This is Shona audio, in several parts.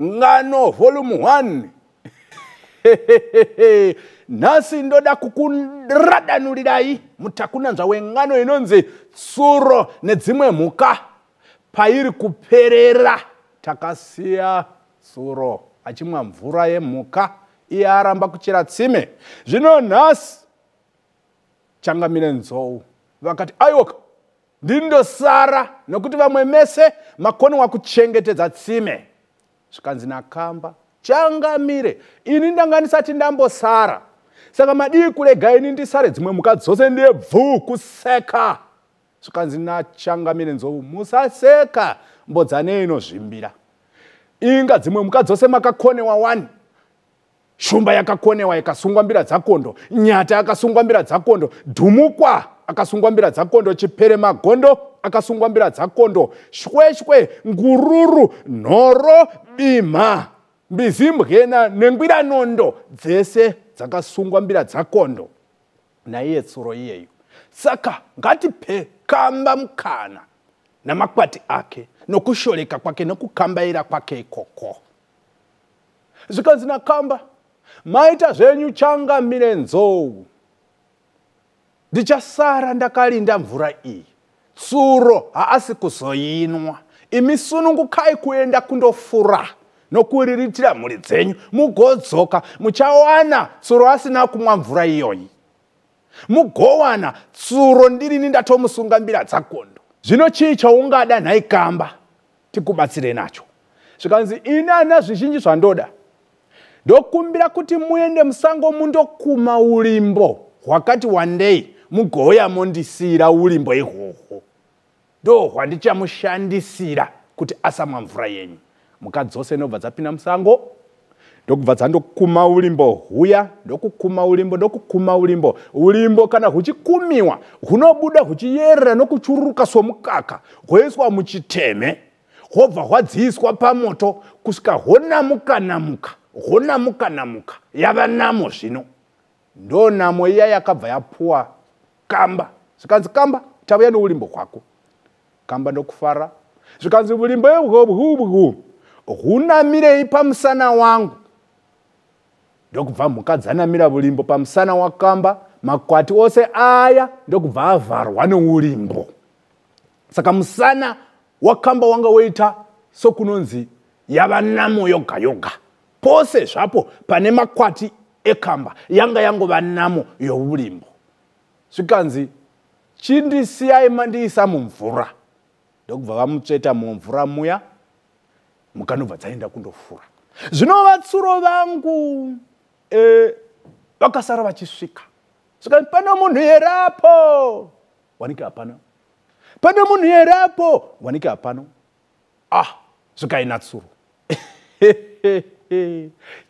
Ngano volume 1. Nasi ndoda kukuradanurirai mutakunanzva wengano inonzi tsuro nedzimwe mhuka. Pairi kuperera takasiya tsuro achimwa mvura yemhuka, iye aramba kuchera tsime. Zvino nhasi changamire nzou vakati ayoka ndindosara nokuti vamwe mese makoniwa kuchengetedza tsime. Zvikanzi naKamba changamire, ini ndanga ndisati ndambosara, saka madii kurega ini ndisare dzimwe mhuka dzose ndebvu kuseka. Zvikanzi naChangamire nzou musaseka, mbodzanei inozvimbira. Inga dzimwe mhuka dzose makakonewa 1. Shumba yakakonewa ikasungwa mbira dzakondo, nyata yakasungwa mbira dzakondo, dhumukwa akasungwa mbira dzakondo, chipere magondo akasungwa mbira dzakondo, shweshwe, ngururu, nhoro, bimha, mbizimbwena nengwira nondo dzese dzakasungwa mbira dzakondo naiye tsuro iyeyo. Saka ngatipe Kamba mukana namakwati ake nokushoreka kwake nokukambaira kwake ikoko. Zvikanzi naKamba maita zvenyu Changamire nzou, ndichasara ndakalinda mvura iyi. Tsuro haasi kuzoinwa. Imi sunungukai kuenda kundofura nokuriritira mhuri dzenyu, mugodzoka muchawana tsuro asina kumwa mvura iyoyi. Mugowana tsuro ndirini ndatomusunga mbira dzakondo. Zvino chii chaungada nhai Kamba tikubatsire nacho? Zvikanzi ini ana zvizhinji zvandoda ndokumbira kuti muende musango mundokuma ulimbo hwakati wandei mugoya mondisira ulimbo ihwohwo. Ndo hwandichamushandisira kuti asamwa mvura yenyu. Mhuka dzose nobva dzapinda musango ndokubva dzandokuma ulimbo huya, ndokukuma ulimbo, ndokukuma ulimbo. Ulimbo kana huchikumiwa hunobuda huchiyerera nokuchururuka somukaka, hwoiswa muchiteme, hwobva hwadziiswa pamoto kusvika honamuka-namuka, honamuka-namuka, yava namo zvino. Ndo namo iya yakabva yapuwa Kamba. Zvikanzi Kamba tauya noulimbo hwako. Kamba ndokufara. Zvikanzi ulimbo ihwohwo hunamirei pamusana wangu. Ndokubva mhuka dzanamira ulimbo pamusana waKamba, makwati ose aya ndokubva avharwa noulimbo. Saka musana waKamba wanga woita sokunonzi yava namo yoga yoga. Pose zvapo pane makwati eKamba yanga yangova namo youlimbo. Zvikanzi chindisiyai mandiisa mumvura. Ndokubva vamutsveta mumvura muya, mhuka ndobva dzaenda kundofura. Zvinova tsuro vangu vakasara vachisvika. Zvikanzi pane munhu here apo? Wanike hapana. Pane munhu here apo? Wanike hapana. Zvikaina tsuro.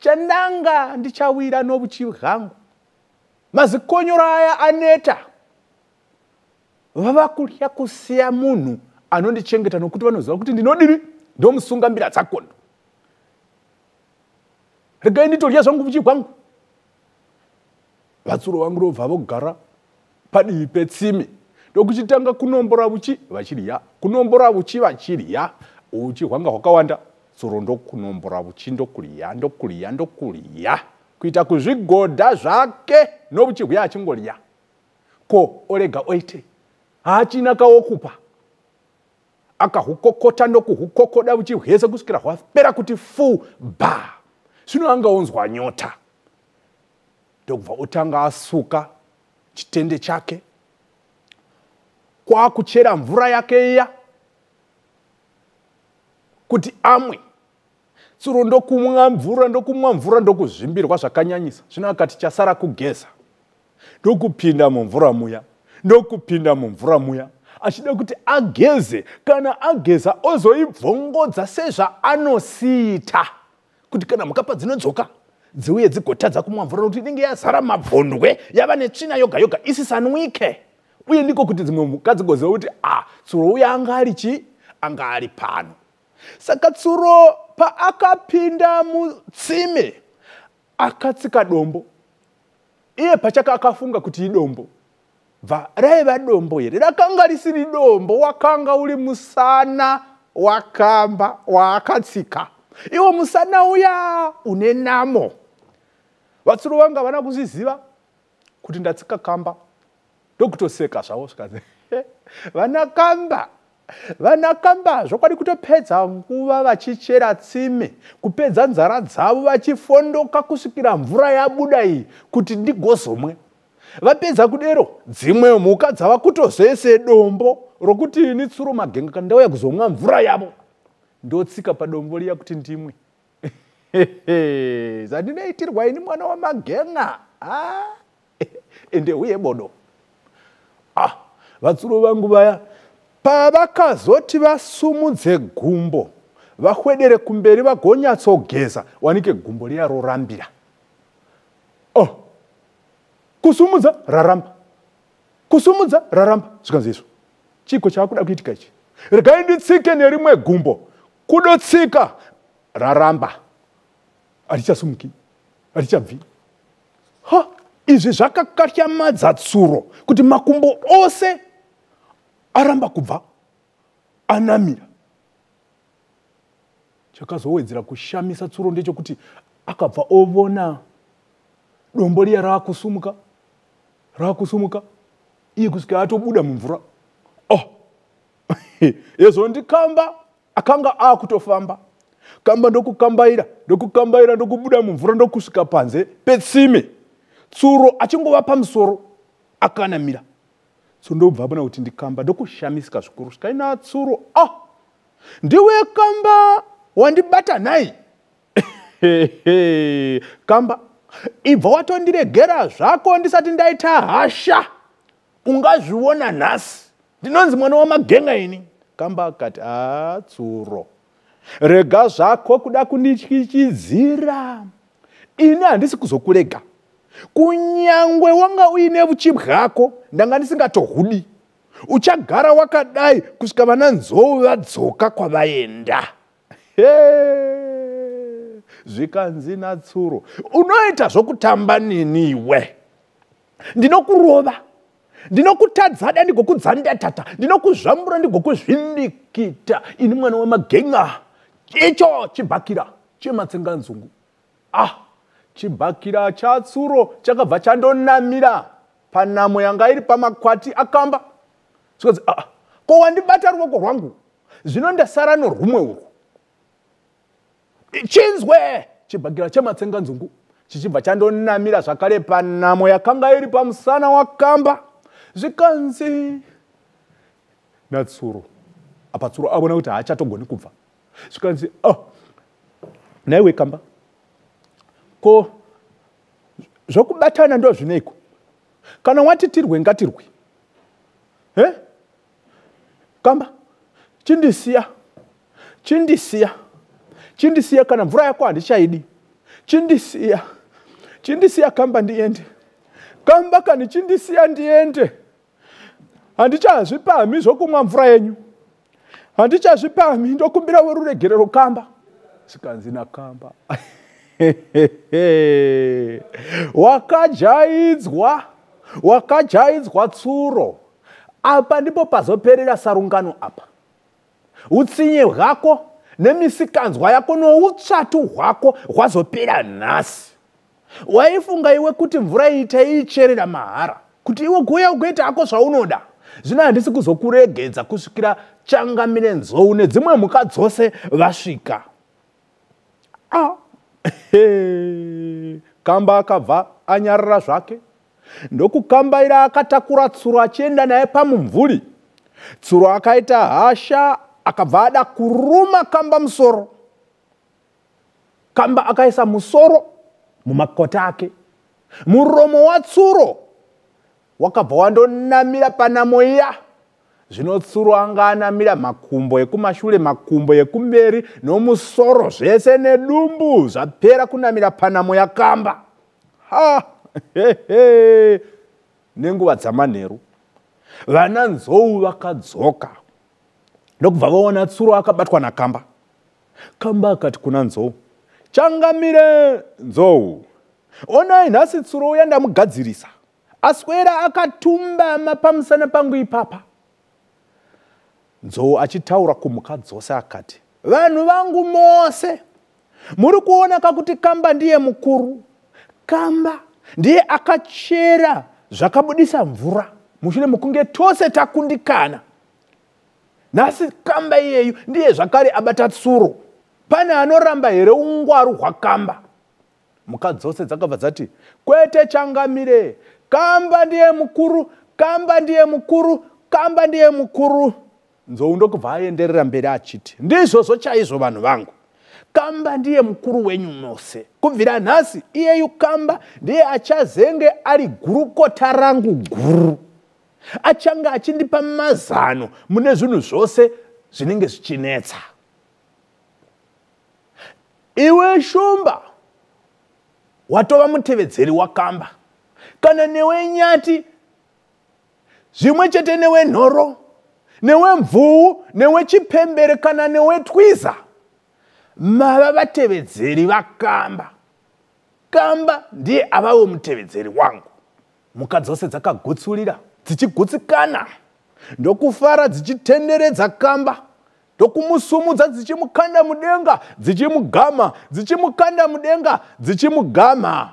Chandanga ndichawira nobuchi hwangu. Mazikonyoro aya aneta. Vava kudya kusiya munhu anondichengeta nokuti vanoziva kuti ndinodini? Ndomusunga mbira dzakondo. Regai nditodya zvangu buchi hwangu. Vatsuro vangu ndobva vogara padivi petsime. Ndokuchitanga kunombora buchi vachirya, kunombora buchi vachirya. Uchi hwanga hwakawanda, tsuro ndokunombora buchi ndokurya, ndokurya, ndokurya, kuita kuzvigodha zvake nobuchi hwuya achingorya. Ko orega oite hachina kawokupa. Akahukokota ndokuhukokoda buchi hwese kusvikira hwapera kuti fu ba. Zvino angaonzwa nyota. Ndokubva otanga asuka chitende chake, kwakuchera mvura yake iya kuti amwe. Tsuro ndokumwa mvura ndokuzvimbirwa zvakanyanyisa. Zvino akati chasara kugeza. Ndokupinda mumvura muya, ndokupinda mumvura muya, achida kuti ageze, kana ageza ozoibvongodza sezvaanosiita, kuti kana mhuka padzinodzoka dziuye dzigotadza kumwa mvura nokuti inenge yazara mabvondwe, yava netsvina yoga yoga isisanwike. Uye ndiko kuti dzimwe mhuka dzigoziva kuti tsuro uya anga ari chi? Anga ari pano. Saka tsuro paakapinda mutsime akatsika dombo. Iye pachaka akafunga kuti idombo. Raiva dombo here, rakanga risiri dombo, wakanga uri musana waKamba waakatsika. iwo musana uya une namo. Vatsuro vanga vana kuzviziva kuti ndatsika kamba ndokutoseka zvavo zvikazi vana kamba zvokwadi kutopedza nguva vachichera tsime, kupedza nzara dzavo vachifondoka kusvikira mvura yabuda iyi kuti ndigozomwe. Vapedza kudero dzimwe mhuka dzava kutozoise dombo rokuti ini Tsuro Magenga kana ndauya kuzomwa mvura yavo ndotsika padombo riya kuti ndimwe. Zvandinoitirwa ini mwana waMagenga. Ende uye bodo. Vatsuro vangu vaya pavakazoti vasumudze gumbo vahwedere kumberi vagonyatsogeza wanike gumbo riya rorambira. Kusumudza raramba. Kusumudza raramba. Zvikanzi izvo. Chiko chaakuda kuitika ichi. Regai nditsike nerimwe gumbo. Kudotsika raramba. Harichasumuki. Harichabvi. Izvi zvakakatyamadza Tsuro kuti makumbo ose aramba kubva anamira. Chakazowedzera kushamisa Tsuro ndechekuti akabva ovona dombo riya rakusumuka iye kusvika atobuda mumvura. Yezondi kamba akanga akutofamba. Kamba ndokukambaira ndokubuda mumvura ndokusvika panze petsime. Tsuro achingova pamusoro akanamira. So ndobva bona kuti ndikamba ndokushamisika zvikuru. Zvikaina Tsuro, ndiwe kamba wandibata nai. Kamba ibva watondiregera zvako ndisati ndaita hasha. Ungazviona nhasi. Ndinonzi mwana waMagenga ini. Kamba akati, Tsuro, rega zvako kuda kundityityidzira. Ini handisi kuzokurega. Kunyangwe wanga uine uchibwako ndanga ndisingatohudi. Uchagara wakadai kusvika vana nzou vadzoka kwavaenda. Zvikanzi naTsuro, unoita zvokutamba niniwe. Ndinokurova. Ndinokutadzada ndigokudzandatata. Ndinokuzvambura ndigokuzvindikita. Ini mwana waMagenga. Icho chibhakira chematsenganzungu. Chibhakira chaTsuro chakabva chandonamira panamo yanga iri pamakwati akamba. Zvikanzi, ko wandibata ruoko rwangu. Zvino ndasara norumwe urwu. Chinzwe chibhakira chematsenganzungu chichibva chandonamira zvakare panamo yakanga iri pamusana wakamba. Zvikanzi naTsuro. Apa Tsuro abona kuti haachatogoni kubva. Zvikanzi, naiwe kamba, ko zvokubatana ndo zvineiko? Kana wati tirwe ngatirwe. Kamba, chindisiya kana mvura yako handichaidi. Chindisiya kamba ndiende. Kamba kani chindisiya ndiende. Handichazvipami zvokumwa mvura yenyu. Handichazvipami ndokumbira weruregerero kamba. Zvikanzi naKamba. Wakajaidzwa Tsuro. Apa ndipo pazoperera sarungano apa. Utsinye hwako nemisikanzwa yako noutsvatu hwako hwazopera nhasi. Waifunga iwe kuti mvura itaicherera mahara. Kuti iwe goya ugoita hako zvaunoda. Zvino handisi kuzokuregedza kusvikira changamire nzou nedzimwe mhuka dzose vasvika. Kamba akabva anyarara zvake. Ndokukambaira akatakura Tsuro achienda naye pamumvuri. Tsuro akaita hasha akabva ada kuruma Kamba musoro. Kamba akaisa musoro mumakota ake. Muromo waTsuro wakabva wandonamira panamo iya. Zvino Tsuro anga anamira makumbo ekumashure, makumbo ekumberi nomusoro zvese nedumbu zvapera kunamira panamo yaKamba. Nenguva dzamanheru vana nzou vakadzoka. Ndokubva vaona Tsuro akabatwa naKamba. Kamba akati kuna nzou, changamire nzou. Onai nhasi Tsuro uya ndamugadzirisa. Aswera akatumbama pamusana pangu ipapa. Nzou achitaura kumhuka dzose akati, vanhu vangu mose Muri kuona kakuti Kamba ndiye mukuru. Kamba ndiye akachera zvakabudisa mvura mushure mukunge tose takundikana. Nasi Kamba iyeyu ndiye zvakare abata tsuro. Pane anoramba here ungwaru hwaKamba? Mukadzi dzose dzakabva dzati kwete Changamire, Kamba ndiye mukuru, Kamba ndiye mukuru, Kamba ndiye mukuru. Nzou ndokubva aenderera mberi achiti ndizvozvo chaizvo vanhu vangu, Kamba ndiye mukuru wenyu mose. Kubvira nhasi iyeyu Kamba ndiye achazenge ari gurukota rangu guru. Achanga achindipa mazano mune zvinhu zvose zvinenge zvichinetsa. Iwe shumba watova mutevedzeri waKamba, kana newe nyati, zvimwe chete newe nhoro, newe mvuu, newe chipembere, kana newe twiza, mava vatevedzeri vaKamba. Kamba ndiye avawo mutevedzeri wangu. Mukadzi dzose dzakagutsurira dzichigutsikana ndokufara dzichitenderedza Kamba, ndokumusumudza dzichimukanda mudenga, dzichimugama, dzichimukanda mudenga, dzichimugama.